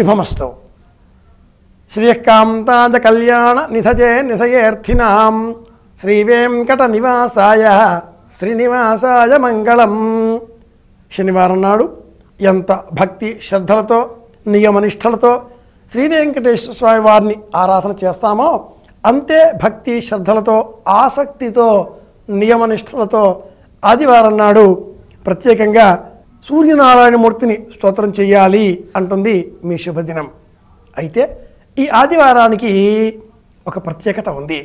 శుభమస్తు. శ్రీకాంతాజ కళ్యాణ నిధజే నిధయేర్థినాం శ్రీవేంకట నివాసాయ శ్రీనివాసాయ మంగళం. శనివారం నాడు ఎంత భక్తి శ్రద్ధలతో నియమనిష్టలతో శ్రీ వెంకటేశ్వర స్వామి వారిని ఆరాధన చేస్తామో అంతే భక్తి శ్రద్ధలతో ఆసక్తితో నియమనిష్టలతో ఆదివారం నాడు ప్రత్యేకంగా సూర్యనారాయణమూర్తిని స్తోత్రం చేయాలి అంటుంది మీ శుభదినం. అయితే ఈ ఆదివారానికి ఒక ప్రత్యేకత ఉంది.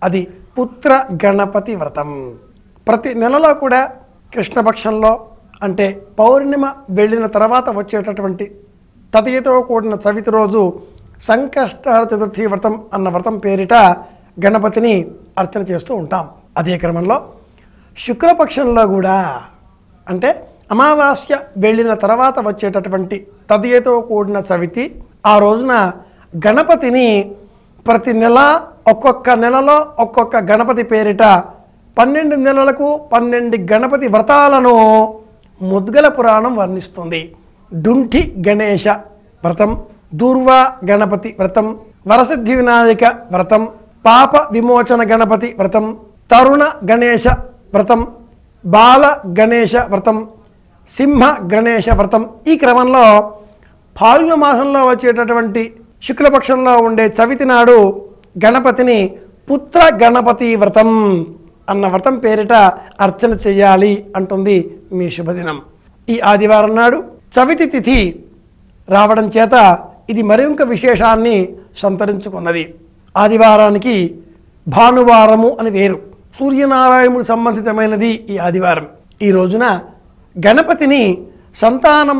అది పుత్ర గణపతి వ్రతం. ప్రతి నెలలో కూడా కృష్ణపక్షంలో అంటే పౌర్ణిమ వెళ్ళిన తర్వాత వచ్చేటటువంటి తదియతో కూడిన చవితి రోజు సంకష్టహర చతుర్థి వ్రతం అన్న వ్రతం పేరిట గణపతిని అర్చన చేస్తూ ఉంటాం. అదే క్రమంలో శుక్లపక్షంలో కూడా అంటే అమావాస్య వెళ్ళిన తర్వాత వచ్చేటటువంటి తదియతో కూడిన చవితి ఆ రోజున గణపతిని ప్రతి నెల ఒక్కొక్క నెలలో ఒక్కొక్క గణపతి పేరిట 12 నెలలకు 12 గణపతి వ్రతాలను ముద్గల పురాణం వర్ణిస్తుంది. డుంఠి గణేశ వ్రతం, దూర్వా గణపతి వ్రతం, వరసిద్ధి వినాయక వ్రతం, పాప విమోచన గణపతి వ్రతం, తరుణ గణేశ వ్రతం, బాల గణేశ వ్రతం, సింహ గణేశ వ్రతం. ఈ క్రమంలో ఫాల్గుణ మాసంలో వచ్చేటటువంటి శుక్లపక్షంలో ఉండే చవితి నాడు గణపతిని పుత్ర గణపతి వ్రతం అన్న వ్రతం పేరిట అర్చన చేయాలి అంటుంది మీ శుభదినం. ఈ ఆదివారం నాడు చవితి తిథి రావడం చేత ఇది మరింక విశేషాన్ని సంతరించుకున్నది. ఆదివారానికి భానువారము అని వేరు. సూర్యనారాయణుడు సంబంధితమైనది ఈ ఆదివారం. ఈ రోజున గణపతిని సంతానం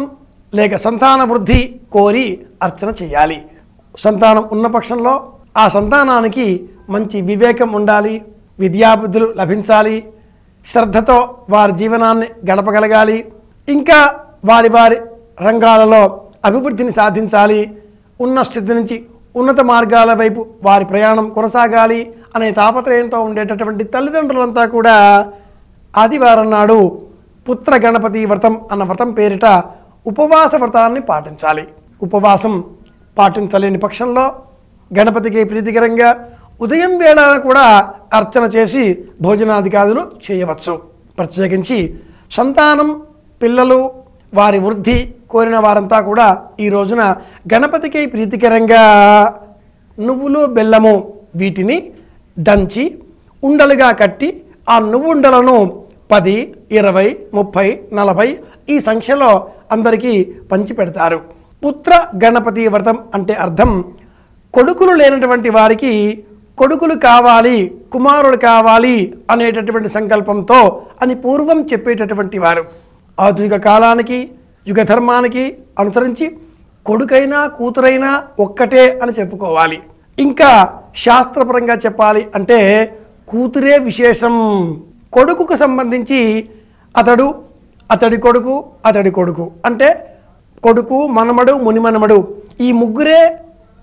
లేక సంతాన వృద్ధి కోరి అర్చన చేయాలి. సంతానం ఉన్న పక్షంలో ఆ సంతానానికి మంచి వివేకం ఉండాలి, విద్యాబుద్ధులు లభించాలి, శ్రద్ధతో వారి జీవనాన్ని గడపగలగాలి, ఇంకా వారి వారి రంగాలలో అభివృద్ధిని సాధించాలి, ఉన్న స్థితి నుంచి ఉన్నత మార్గాల వైపు వారి ప్రయాణం కొనసాగాలి అనే తాపత్రయంతో ఉండేటటువంటి తల్లిదండ్రులంతా కూడా ఆదివారం నాడు పుత్ర గణపతి వ్రతం అన్న వ్రతం పేరిట ఉపవాస వ్రతాన్ని పాటించాలి. ఉపవాసం పాటించలేని పక్షంలో గణపతికి ప్రీతికరంగా ఉదయం వేళ కూడా అర్చన చేసి భోజనాదికాదులు చేయవచ్చు. ప్రత్యేకించి సంతానం పిల్లలు వారి వృద్ధి కోరిన వారంతా కూడా ఈ రోజున గణపతికి ప్రీతికరంగా నువ్వులు బెల్లము వీటిని దంచి ఉండలుగా కట్టి ఆ నువ్వుండలను 10, 20, 30, 40 ఈ సంఖ్యలో అందరికీ పంచిపెడతారు. పుత్ర గణపతి వ్రతం అంటే అర్థం కొడుకులు లేనటువంటి వారికి కొడుకులు కావాలి, కుమారుడు కావాలి అనేటటువంటి సంకల్పంతో అని పూర్వం చెప్పేటటువంటి వారు. ఆధునిక కాలానికి యుగ ధర్మానికి అనుసరించి కొడుకైనా కూతురైనా ఒక్కటే అని చెప్పుకోవాలి. ఇంకా శాస్త్రపరంగా చెప్పాలి అంటే కూతురే విశేషం. కొడుకుకు సంబంధించి అతడు, అతడి కొడుకు, అతడి కొడుకు అంటే కొడుకు, మనమడు, మునిమనమడు ఈ ముగ్గురే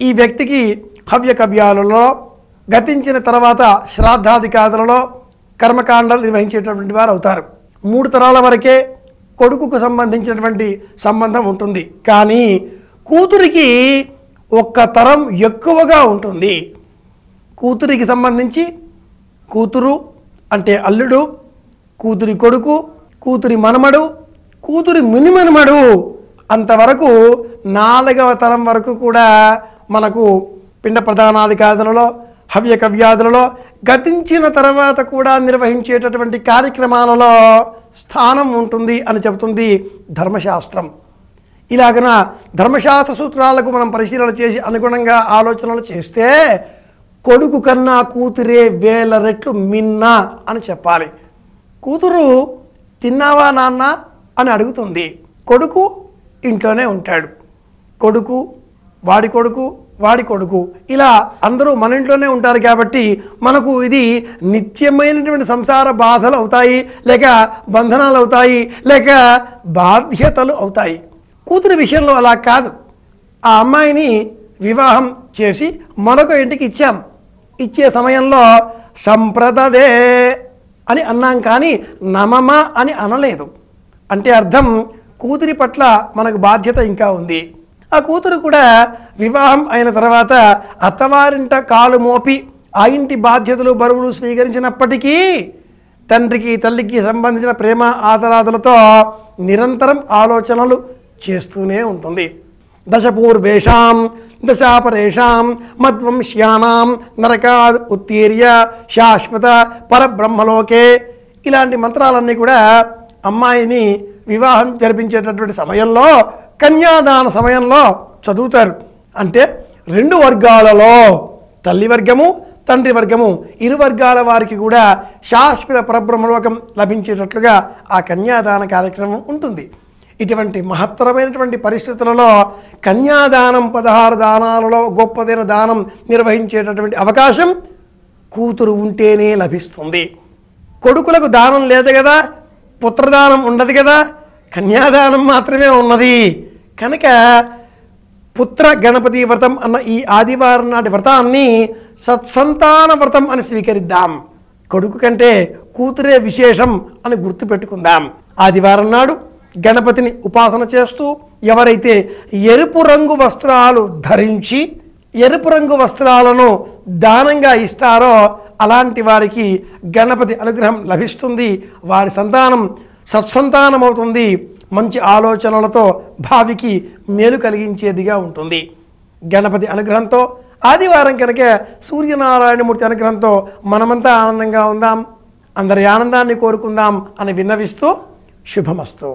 ఈ వ్యక్తికి హవ్యకవ్యాలలో గతించిన తర్వాత శ్రాద్ధాదికాదులలో కర్మకాండాలు నిర్వహించేటటువంటి వారు అవుతారు. 3 తరాల వరకే కొడుకుకు సంబంధించినటువంటి సంబంధం ఉంటుంది. కానీ కూతురికి 1 తరం ఎక్కువగా ఉంటుంది. కూతురికి సంబంధించి కూతురు అంటే అల్లుడు, కూతురి కొడుకు, కూతురి మనమడు, కూతురి మునిమనమడు అంతవరకు 4వ తరం వరకు కూడా మనకు పిండ ప్రధానాదికాదులలో హవ్యకవ్యాదులలో గతించిన తర్వాత కూడా నిర్వహించేటటువంటి కార్యక్రమాలలో స్థానం ఉంటుంది అని చెబుతుంది ధర్మశాస్త్రం. ఇలాగన ధర్మశాస్త్ర సూత్రాలకు మనం పరిశీలన చేసి అనుగుణంగా ఆలోచనలు చేస్తే కొడుకు కన్నా కూతురే 1000 రెట్లు మిన్న అని చెప్పాలి. కూతురు తిన్నావా నాన్న అని అడుగుతుంది. కొడుకు ఇంట్లోనే ఉంటాడు. కొడుకు, వాడి కొడుకు, వాడి కొడుకు ఇలా అందరూ మన ఇంట్లోనే ఉంటారు కాబట్టి మనకు ఇది నిత్యమైనటువంటి సంసార బాధలు అవుతాయి, లేక బంధనాలు అవుతాయి, లేక బాధ్యతలు అవుతాయి. కూతురి విషయంలో అలా కాదు. ఆ అమ్మాయిని వివాహం చేసి మరొక ఇంటికి ఇచ్చాం. ఇచ్చే సమయంలో సంప్రదదే అని అన్నాం కానీ నమమ అని అనలేదు. అంటే అర్థం కూతురి పట్ల మనకు బాధ్యత ఇంకా ఉంది. ఆ కూతురు కూడా వివాహం అయిన తర్వాత అత్తవారింట కాలు మోపి ఆ ఇంటి బాధ్యతలు బరువులు స్వీకరించినప్పటికీ తండ్రికి తల్లికి సంబంధించిన ప్రేమ ఆదరాదులతో నిరంతరం ఆలోచనలు చేస్తూనే ఉంటుంది. దశపూర్వేషాం దశాపరేషాం మద్వంశ్యానాం నరకాద్ ఉత్తీర్య శాశ్వత పరబ్రహ్మలోకే, ఇలాంటి మంత్రాలన్నీ కూడా అమ్మాయిని వివాహం జరిపించేటటువంటి సమయంలో కన్యాదాన సమయంలో చదువుతారు. అంటే రెండు వర్గాలలో తల్లి వర్గము తండ్రి వర్గము ఇరు వర్గాల వారికి కూడా శాశ్వత పరబ్రహ్మలోకం లభించేటట్లుగా ఆ కన్యాదాన కార్యక్రమం ఉంటుంది. ఇటువంటి మహత్తరమైనటువంటి పరిస్థితులలో కన్యాదానం 16 దానాలలో గొప్పదైన దానం నిర్వహించేటటువంటి అవకాశం కూతురు ఉంటేనే లభిస్తుంది. కొడుకులకు దానం లేదు కదా, పుత్రదానం ఉండదు కదా, కన్యాదానం మాత్రమే ఉన్నది కనుక పుత్ర గణపతి వ్రతం అన్న ఈ ఆదివారం నాటి వ్రతాన్ని సత్సంతాన వ్రతం అని స్వీకరిద్దాం. కొడుకు కంటే కూతురే విశేషం అని గుర్తుపెట్టుకుందాం. ఆదివారం నాడు గణపతిని ఉపాసన చేస్తూ ఎవరైతే ఎరుపు రంగు వస్త్రాలు ధరించి ఎరుపు రంగు వస్త్రాలను దానంగా ఇస్తారో అలాంటి వారికి గణపతి అనుగ్రహం లభిస్తుంది. వారి సంతానం సత్సంతానం అవుతుంది. మంచి ఆలోచనలతో భావికి మేలు కలిగించేదిగా ఉంటుంది. గణపతి అనుగ్రహంతో ఆదివారం కనుక సూర్యనారాయణమూర్తి అనుగ్రహంతో మనమంతా ఆనందంగా ఉందాం, అందరి ఆనందాన్ని కోరుకుందాం అని విన్నవిస్తూ శుభమస్తు.